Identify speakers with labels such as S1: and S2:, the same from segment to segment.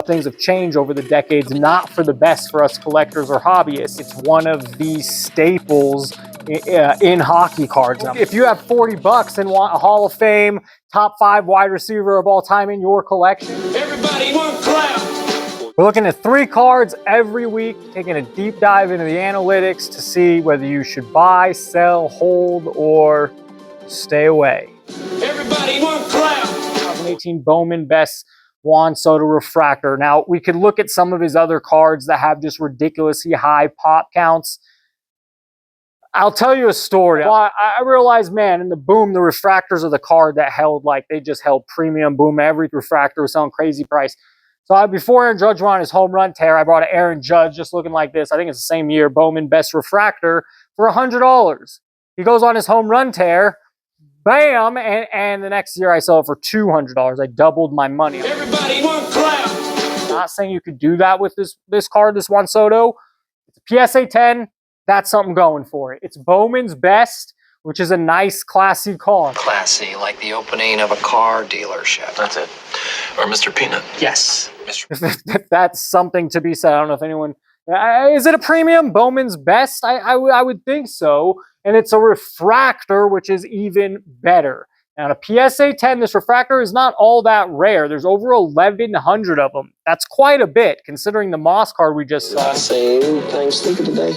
S1: Things have changed over the decades, not for the best for us collectors or hobbyists. It's one of the staples in hockey cards. If you have 40 bucks and want a Hall of Fame top 5 wide receiver of all time in your collection,
S2: everybody want clap.
S1: We're looking at 3 cards every week, taking a deep dive into the analytics to see whether you should buy, sell, hold, or stay away.
S2: Everybody want clap.
S1: 2018 Bowman Best Juan Soto refractor. Now, we could look at some of his other cards that have just ridiculously high pop counts. I'll tell you a story. I realized, man, in the boom, the refractors are the card that held, like, they just held premium. Boom, every refractor was selling crazy price. So before Aaron Judge went on his home run tear, I brought an Aaron Judge just looking like this. I think it's the same year, Bowman Best refractor for $100. He goes on his home run tear. Bam! And the next year I sell it for $200. I doubled my money.
S2: Everybody want clap.
S1: Not saying you could do that with this card, this Juan Soto. It's a PSA 10. That's something going for it. It's Bowman's Best, which is a nice, classy card.
S3: Classy, like the opening of a car dealership.
S4: That's it. Or Mr. Peanut.
S3: Yes.
S1: If that's something to be said. I don't know if anyone... is it a premium Bowman's Best? I would think so. And it's a refractor, which is even better. Now, a PSA 10, this refractor is not all that rare. There's over 1,100 of them. That's quite a bit, considering the Moss card we just saw.
S4: Same kind sleeping today.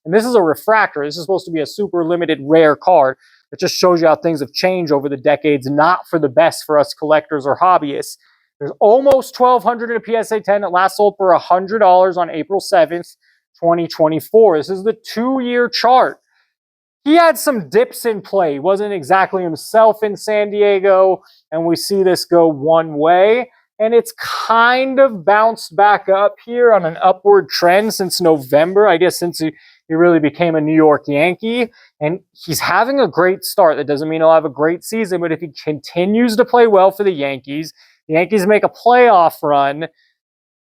S1: And this is a refractor. This is supposed to be a super limited rare card. It just shows you how things have changed over the decades, not for the best for us collectors or hobbyists. There's almost 1,200 in a PSA 10. It last sold for $100 on April 7th, 2024. This is the 2-year chart. He had some dips in play. He wasn't exactly himself in San Diego, and we see this go one way. And it's kind of bounced back up here on an upward trend since November, I guess, since he really became a New York Yankee. And he's having a great start. That doesn't mean he'll have a great season, but if he continues to play well for the Yankees make a playoff run,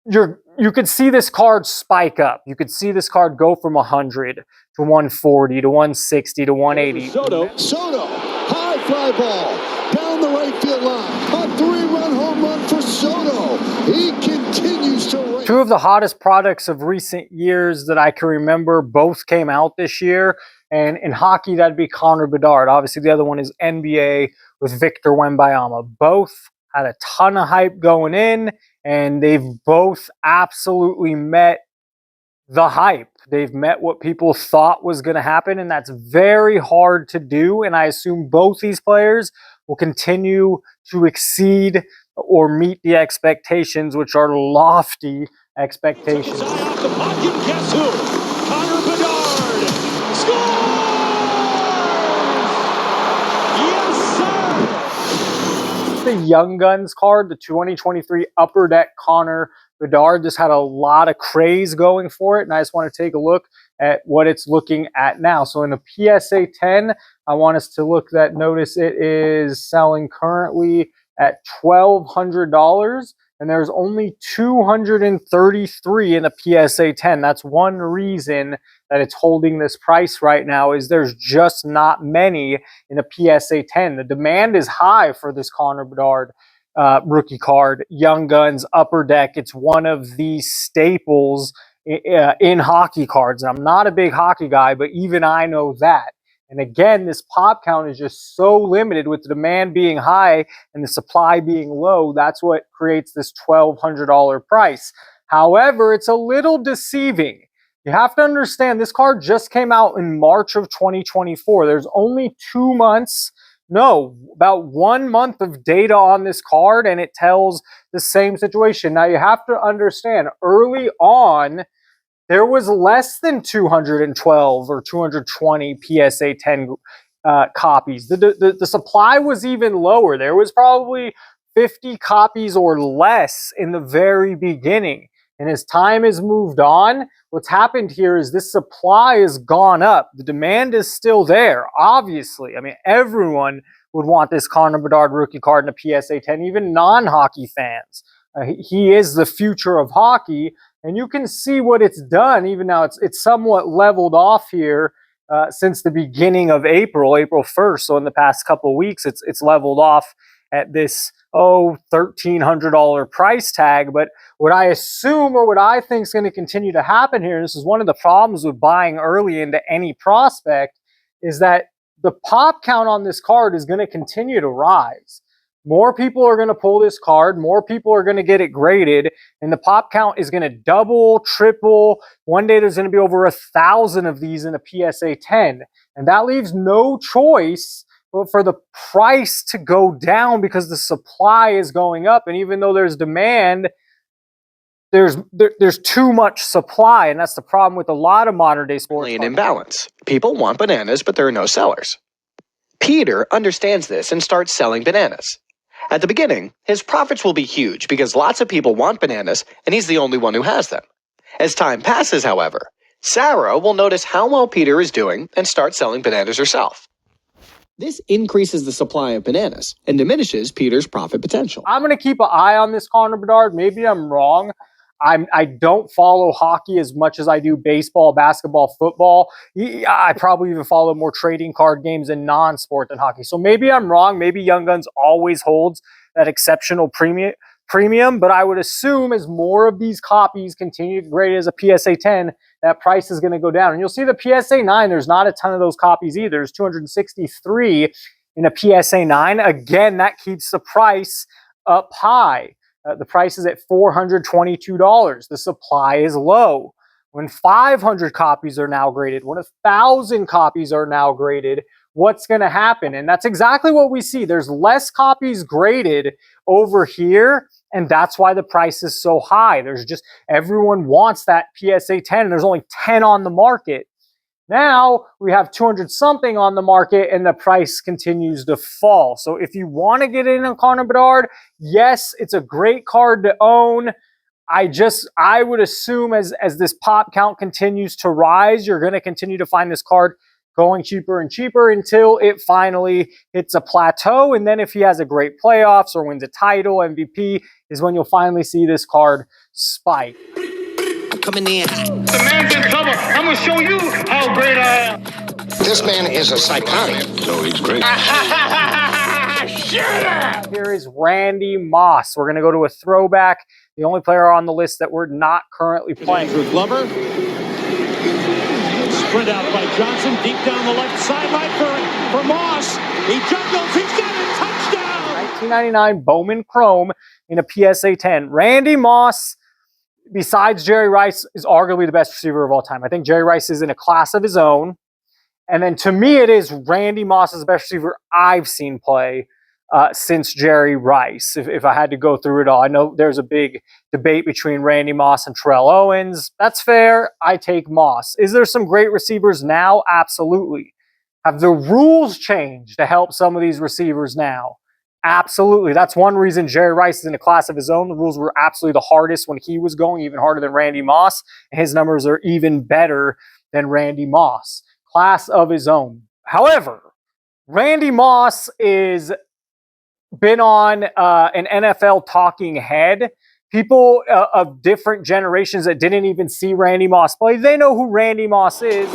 S1: you could see this card spike up. You could see this card go from 100 to 140 to 160 to 180.
S5: Soto, high fly ball, down the right field line. A 3-run home run for Soto. He continues to race.
S1: 2 of the hottest products of recent years that I can remember both came out this year. And in hockey, that'd be Connor Bedard. Obviously, the other one is NBA with Victor Wembanyama. Both had a ton of hype going in, and they've both absolutely met the hype. They've met what people thought was going to happen, and that's very hard to do. And I assume both these players will continue to exceed or meet the expectations, which are lofty expectations.
S2: Off the pocket, guess who? Connor Bedard scores! Yes, sir!
S1: The Young Guns card, the 2023 Upper Deck Connor Bedard, just had a lot of craze going for it, and I just want to take a look at what it's looking at now. So in a PSA 10, I want us to notice it is selling currently at $1,200, and there's only 233 in a PSA 10. That's one reason that it's holding this price right now, is there's just not many in a PSA 10. The demand is high for this Connor Bedard rookie card, Young Guns, Upper Deck. It's one of the staples in hockey cards. And I'm not a big hockey guy, but even I know that. And again, this pop count is just so limited, with the demand being high and the supply being low. That's what creates this $1,200 price. However, it's a little deceiving. You have to understand, this card just came out in March of 2024. There's only 2 months, about 1 month of data on this card, and it tells the same situation. Now, you have to understand, early on, there was less than 212 or 220 PSA 10 copies. The supply was even lower. There was probably 50 copies or less in the very beginning. And as time has moved on, what's happened here is this supply has gone up. The demand is still there, obviously. I mean, everyone would want this Connor Bedard rookie card in a PSA 10, even non-hockey fans. He is the future of hockey, and you can see what it's done. Even now, it's somewhat leveled off here since the beginning of April 1st. So in the past couple of weeks, it's leveled off. at this, $1,300 price tag. But what I assume, or what I think is going to continue to happen here, and this is one of the problems with buying early into any prospect, is that the pop count on this card is going to continue to rise. More people are going to pull this card, more people are going to get it graded, and the pop count is going to double, triple. One day there's going to be over 1,000 of these in a PSA 10, and that leaves no choice but for the price to go down because the supply is going up. And even though there's demand, there's too much supply, and that's the problem with a lot of modern day sports.
S6: An imbalance. People want bananas, but there are no sellers. Peter understands this and starts selling bananas. At the beginning, his profits will be huge because lots of people want bananas, and he's the only one who has them. As time passes, however, Sarah will notice how well Peter is doing and start selling bananas herself. This increases the supply of bananas and diminishes Peter's profit potential.
S1: I'm going to keep an eye on this Connor Bedard. Maybe I'm wrong. I don't follow hockey as much as I do baseball, basketball, football. I probably even follow more trading card games and non-sport than hockey. So maybe I'm wrong. Maybe Young Guns always holds that exceptional premium, but I would assume as more of these copies continue to grade as a PSA 10, that price is going to go down. And you'll see the PSA 9, there's not a ton of those copies either. There's 263 in a PSA 9. Again, that keeps the price up high. The price is at $422. The supply is low. When 500 copies are now graded, when 1,000 copies are now graded, what's going to happen? And that's exactly what we see. There's less copies graded over here, and that's why the price is so high. There's just, everyone wants that PSA 10, and there's only 10 on the market. Now we have 200 something on the market and the price continues to fall. So if you want to get in on Connor Bedard, yes, it's a great card to own. I would assume as this pop count continues to rise, you're going to continue to find this card going cheaper and cheaper until it finally hits a plateau. And then if he has a great playoffs or wins a title, MVP, is when you'll finally see this card spike.
S7: Coming in.
S2: The man's in trouble. I'm going to show you how great I am.
S7: This man is a psychotic.
S4: So he's great.
S1: Here is Randy Moss. We're going to go to a throwback. The only player on the list that we're not currently playing.
S2: Andrew Glover. Sprint out by Johnson, deep down the left sideline for Moss. He juggles, he's got a touchdown!
S1: 1999 Bowman Chrome in a PSA 10. Randy Moss, besides Jerry Rice, is arguably the best receiver of all time. I think Jerry Rice is in a class of his own. And then to me, it is Randy Moss is the best receiver I've seen play since Jerry Rice, if I had to go through it all. I know there's a big debate between Randy Moss and Terrell Owens. That's fair. I take Moss. Is there some great receivers now? Absolutely. Have the rules changed to help some of these receivers now? Absolutely. That's one reason Jerry Rice is in a class of his own. The rules were absolutely the hardest when he was going, even harder than Randy Moss. And his numbers are even better than Randy Moss. Class of his own. However, Randy Moss is been on an NFL talking head. People of different generations that didn't even see Randy Moss play, they know who Randy Moss is.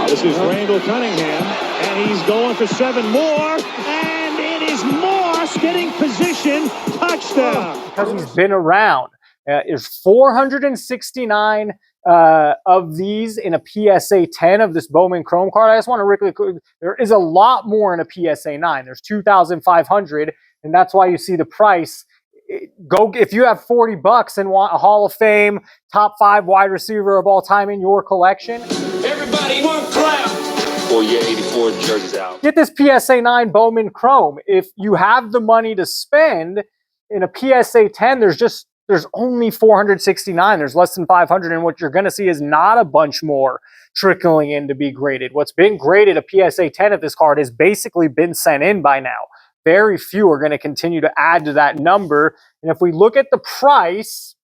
S2: This is Randall Cunningham, and he's going for 7 more, and it is Moss getting position, touchdown.
S1: Because he's been around. There's 469 of these in a PSA 10 of this Bowman Chrome card. I just want to there is a lot more in a PSA 9. There's 2,500, and that's why you see the price. Go if you have $40 and want a Hall of Fame top 5 wide receiver of all time in your collection.
S2: Everybody one clap.
S4: Well, yeah, 84 jerseys out.
S1: Get this PSA 9 Bowman Chrome. If you have the money to spend in a PSA 10, there's only 469. There's less than 500, and what you're going to see is not a bunch more trickling in to be graded. What's been graded a PSA 10 of this card has basically been sent in by now. Very few are going to continue to add to that number. And if we look at the price,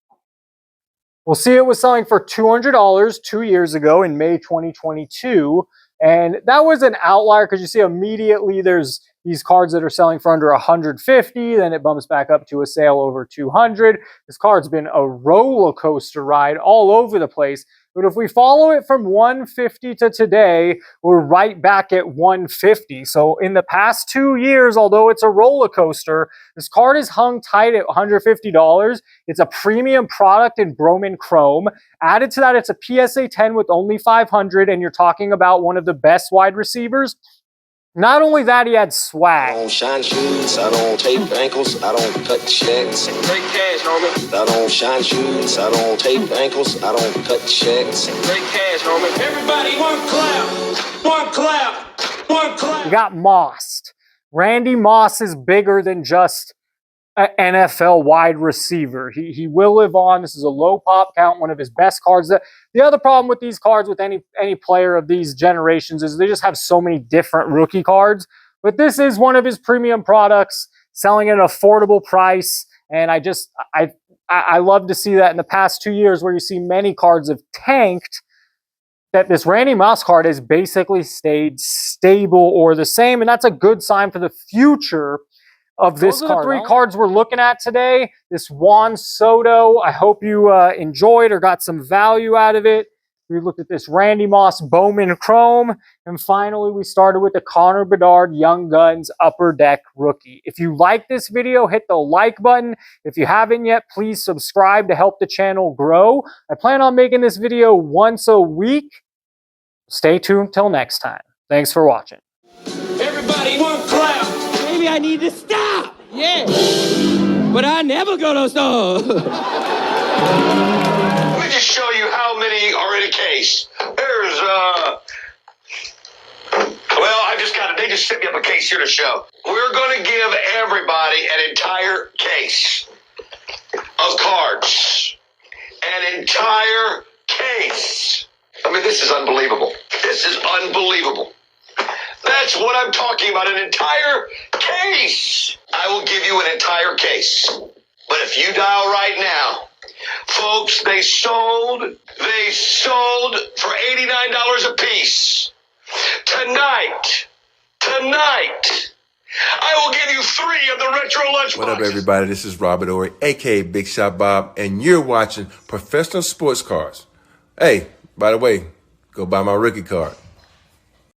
S1: we'll see it was selling for $200 2 years ago in May 2022. And that was an outlier because you see immediately there's these cards that are selling for under 150, then it bumps back up to a sale over 200. This card's been a roller coaster ride all over the place. But if we follow it from 150 to today, we're right back at 150. So in the past 2 years, although it's a roller coaster, this card is hung tight at $150. It's a premium product in Broman Chrome. Added to that, it's a PSA 10 with only 500, and you're talking about one of the best wide receivers. Not only that, he had swag.
S7: I don't shine shoes, I don't tape ankles, I don't cut checks. Great cash, homie. I don't shine shoes, I don't tape ankles, I don't cut checks. Great cash, homie. Everybody, one clap, one clap, one clap.
S1: He got mossed. Randy Moss is bigger than just an NFL wide receiver. He will live on. This is a low pop count, one of his best cards. The other problem with these cards, with any player of these generations, is they just have so many different rookie cards. But this is one of his premium products, selling at an affordable price. And I love to see that in the past 2 years, where you see many cards have tanked, that this Randy Moss card has basically stayed stable or the same. And that's a good sign for the future of this card. Those are the 3 cards we're looking at today. This Juan Soto, I hope you enjoyed or got some value out of it. We looked at this Randy Moss Bowman Chrome. And finally, we started with the Connor Bedard Young Guns Upper Deck Rookie. If you like this video, hit the like button. If you haven't yet, please subscribe to help the channel grow. I plan on making this video once a week. Stay tuned till next time. Thanks for watching.
S2: Everybody, one clap. Maybe I need to stop. Yeah. But I never go to stop.
S7: Let me just show you how many are in a case. There's, they just sent me up a case here to show. We're going to give everybody an entire case of cards. An entire case. I mean, this is unbelievable. This is unbelievable. That's what I'm talking about, an entire case. I will give you an entire case. But if you dial right now, folks, they sold for $89 a piece. Tonight, I will give you 3 of the retro lunchboxes.
S8: What up, everybody? This is Robert Ory, a.k.a. Big Shot Bob, and you're watching Professional Sports Cards. Hey, by the way, go buy my rookie card.